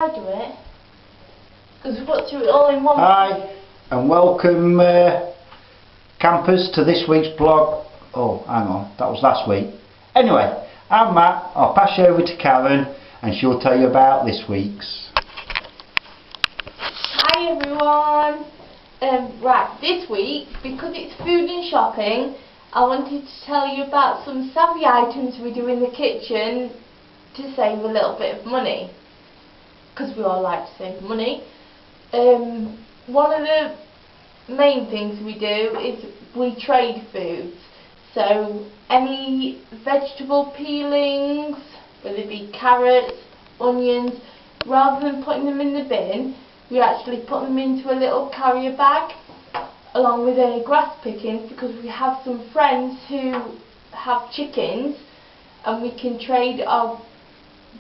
I do it because we've got to do it all in one. Hi and welcome campers to this week's vlog. Oh, hang on, that was last week. Anyway, I'm Matt. I'll pass you over to Karen and she'll tell you about this week's. Hi everyone. Right, this week, because it's food and shopping, I wanted to tell you about some savvy items we do in the kitchen to save a little bit of money. Because we all like to save money. One of the main things we do is we trade foods. So any vegetable peelings, whether it be carrots, onions, rather than putting them in the bin, we actually put them into a little carrier bag along with any grass pickings, because we have some friends who have chickens and we can trade our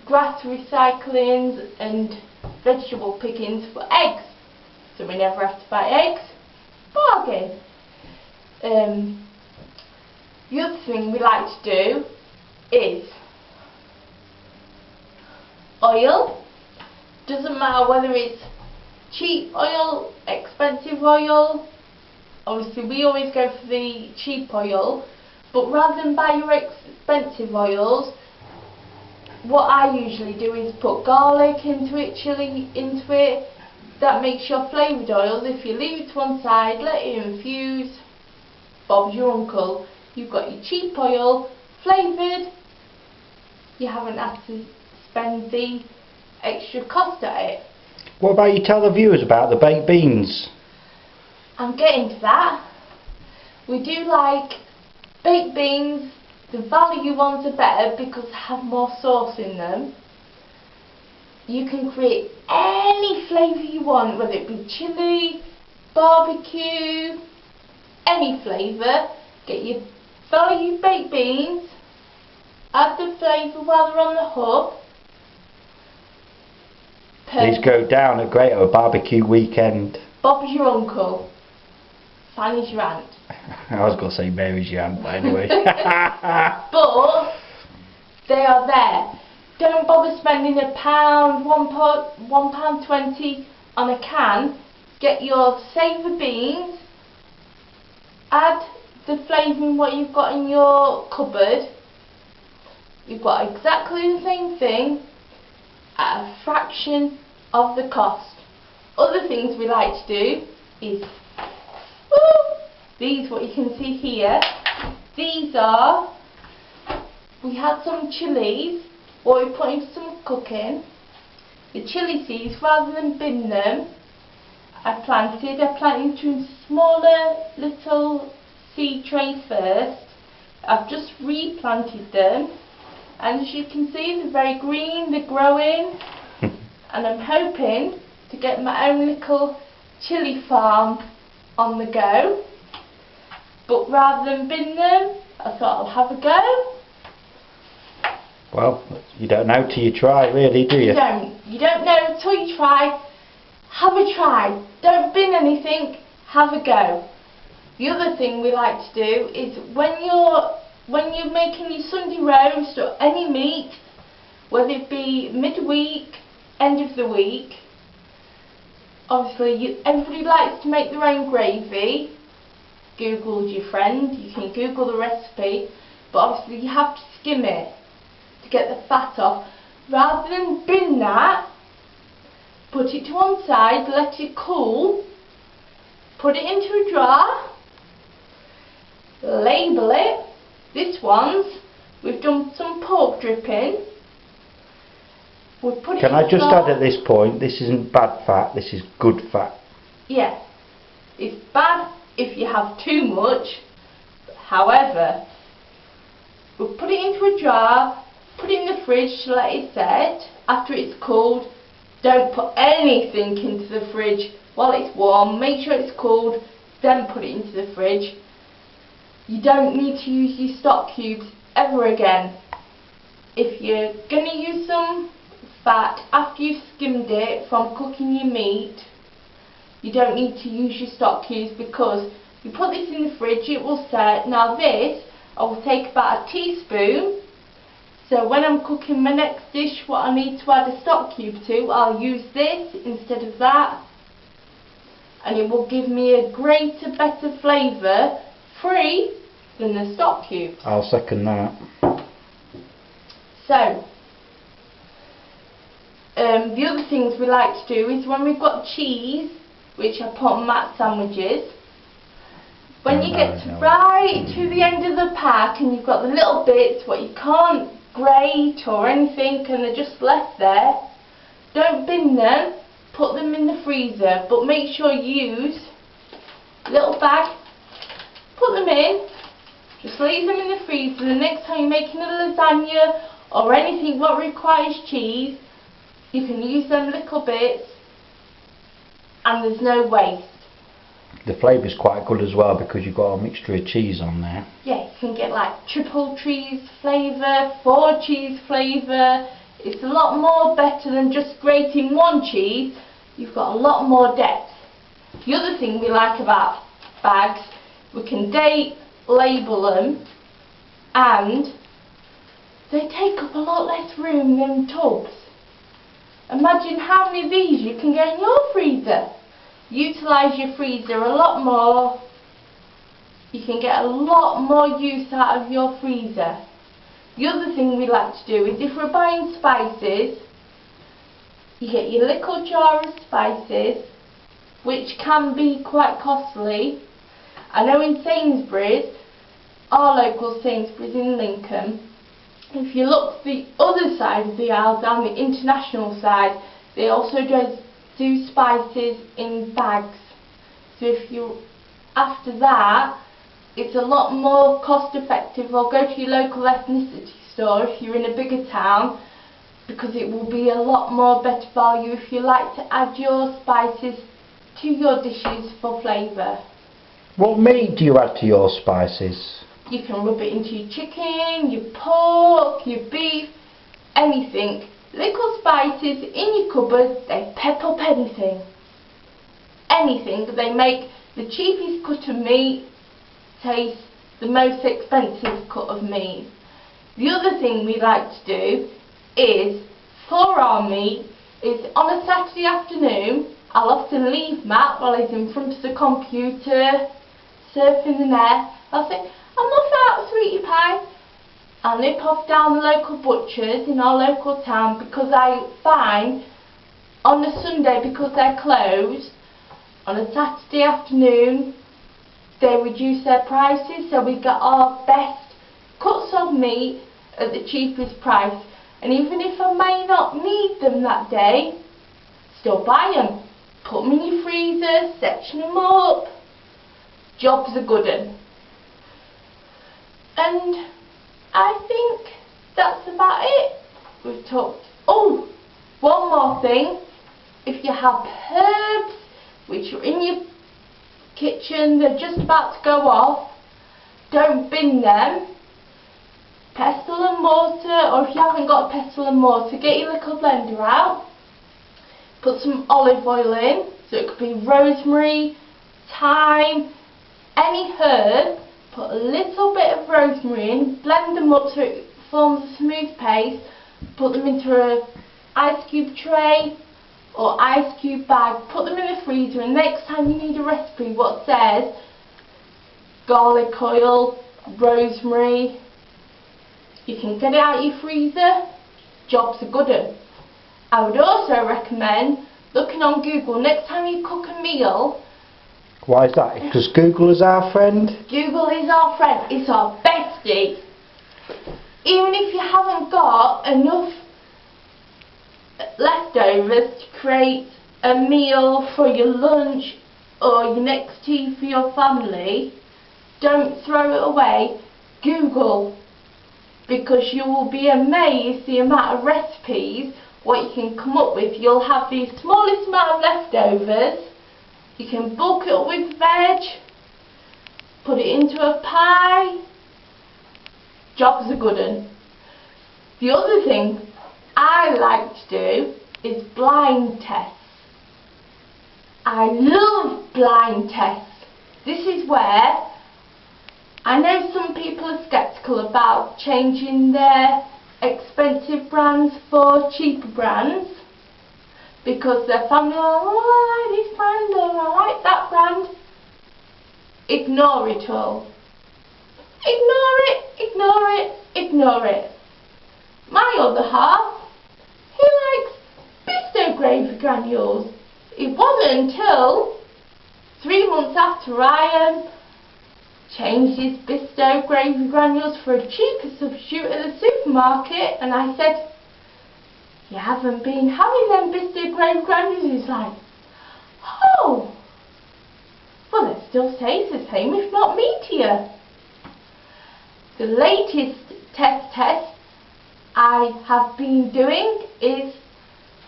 grass recyclings and vegetable pickings for eggs, so we never have to buy eggs. Bargain. The other thing we like to do is oil. Doesn't matter whether it's cheap oil, expensive oil. Obviously we always go for the cheap oil, but rather than buy your expensive oils, what I usually do is put garlic into it, chilli into it. That makes your flavoured oils. If you leave it to one side, let it infuse, Bob's your uncle. You've got your cheap oil, flavoured. You haven't had to spend the extra cost at it. What about you tell the viewers about the baked beans? I'm getting to that. We do like baked beans. The value ones are better because they have more sauce in them. You can create any flavour you want, whether it be chilli, barbecue, any flavour. Get your value baked beans, add the flavour while they're on the hook. These go down a great barbecue weekend. Bob's your uncle. Fanny's your aunt. I was going to say Mary's your aunt, but anyway. But they are there. Don't bother spending £1, £1.20 on a can. Get your savor beans. Add the flavouring what you've got in your cupboard. You've got exactly the same thing at a fraction of the cost. Other things we like to do is these, what you can see here. These are, we had some chilies, what we put into some cooking. The chilli seeds, rather than bin them, I planted into smaller little seed trays first. I've just replanted them, and as you can see, they're very green, they're growing, and I'm hoping to get my own little chilli farm on the go. But rather than bin them, I thought I'll have a go. Well, you don't know till you try, really, do you? You don't know until you try. Have a try. Don't bin anything, have a go. The other thing we like to do is when you're making your Sunday roast or any meat, whether it be midweek, end of the week, obviously everybody likes to make their own gravy. Google's your friend, you can Google the recipe, but obviously you have to skim it to get the fat off. Rather than bin that, put it to one side, let it cool, put it into a jar, label it. This one's, we've done some pork dripping. We've put it Can I just add at this point, this isn't bad fat, this is good fat. Yeah, it's bad if you have too much. However, we'll put it into a jar, put it in the fridge to let it set. After it's cooled, don't put anything into the fridge while it's warm. Make sure it's cooled, then put it into the fridge. You don't need to use your stock cubes ever again. If you're going to use some fat after you've skimmed it from cooking your meat, you don't need to use your stock cubes, because you put this in the fridge, it will set. Now this, I will take about a teaspoon, So when I'm cooking my next dish, what I need to add a stock cube to, I'll use this instead of that. And it will give me a greater, better flavour, free than the stock cubes. I'll second that. So, the other things we like to do is when we've got cheese, which I put on Matt's sandwiches, when you get right to the end of the pack and you've got the little bits what you can't grate or anything and they're just left there, don't bin them, put them in the freezer, but make sure you use a little bag, put them in, just leave them in the freezer. The next time you're making a lasagna or anything what requires cheese, you can use them little bits and there's no waste. The flavour's quite good as well because you've got a mixture of cheese on there. Yeah, you can get like triple cheese flavour, 4 cheese flavour. It's a lot more better than just grating one cheese. You've got a lot more depth. The other thing we like about bags, we can date, label them, and they take up a lot less room than tubs. Imagine how many of these you can get in your freezer. Utilise your freezer a lot more. You can get a lot more use out of your freezer. The other thing we like to do is if we're buying spices, you get your little jar of spices, which can be quite costly. I know in Sainsbury's, our local Sainsbury's in Lincoln, if you look the other side of the aisle, down the international side, they also do spices in bags. So if you, after that, it's a lot more cost effective, or go to your local ethnicity store if you're in a bigger town, because it will be a lot more better value if you like to add your spices to your dishes for flavour. What meat do you add to your spices? You can rub it into your chicken, your pork, your beef, anything. Little spices in your cupboard, they pep up anything. Anything. They make the cheapest cut of meat taste the most expensive cut of meat. The other thing we like to do is, for our meat, is on a Saturday afternoon, I'll often leave Matt while he's in front of the computer, surfing the net. I'll say, I'm off out, sweetie pie. I'll nip off down the local butchers in our local town, because I find on a Sunday, because they're closed, on a Saturday afternoon they reduce their prices, so we get our best cuts of meat at the cheapest price. And even if I may not need them that day, still buy them. Put them in your freezer, section them up. Job's a good one. And I think that's about it. We've talked. Oh, one more thing. If you have herbs which are in your kitchen, they're just about to go off, don't bin them. Pestle and mortar, or if you haven't got a pestle and mortar, get your little blender out. Put some olive oil in, so it could be rosemary, thyme, any herb. Put a little bit of rosemary in, blend them up so it forms a smooth paste. Put them into an ice cube tray or ice cube bag. Put them in the freezer, and next time you need a recipe what says garlic oil, rosemary, you can get it out of your freezer. Job's a good one. I would also recommend looking on Google next time you cook a meal. Why is that? Because Google is our friend? Google is our friend. It's our bestie. Even if you haven't got enough leftovers to create a meal for your lunch or your next tea for your family, don't throw it away. Google. Because you will be amazed the amount of recipes what you can come up with. You'll have the smallest amount of leftovers. You can bulk it up with veg, put it into a pie. Job's a good one. The other thing I like to do is blind tests. I love blind tests. This is where I know some people are sceptical about changing their expensive brands for cheaper brands because their family are, oh, I like this brand or I like that brand. Ignore it all. Ignore it, ignore it, ignore it. My other half, he likes Bisto gravy granules. It wasn't until 3 months after I changed his Bisto gravy granules for a cheaper substitute at the supermarket, and I said, you haven't been having them Bisto gravy granules? He's like, oh, well, it still tastes the same, if not meatier. The latest test I have been doing is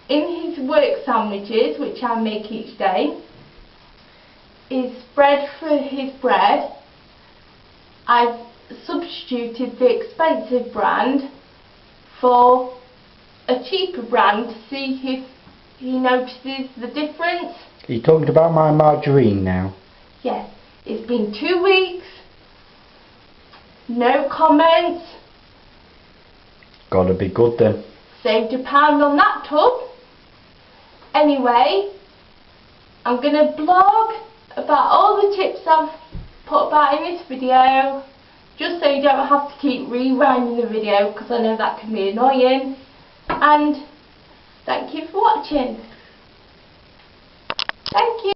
in his work sandwiches, which I make each day, is spread for his bread. I've substituted the expensive brand for a cheaper brand to see if he notices the difference. Are you talking about my margarine now? Yes, it's been 2 weeks, no comments. Gotta be good then. Saved £1 on that tub. Anyway, I'm going to blog about all the tips I've put about in this video, just so you don't have to keep rewinding the video, because I know that can be annoying. And thank you for watching. Thank you.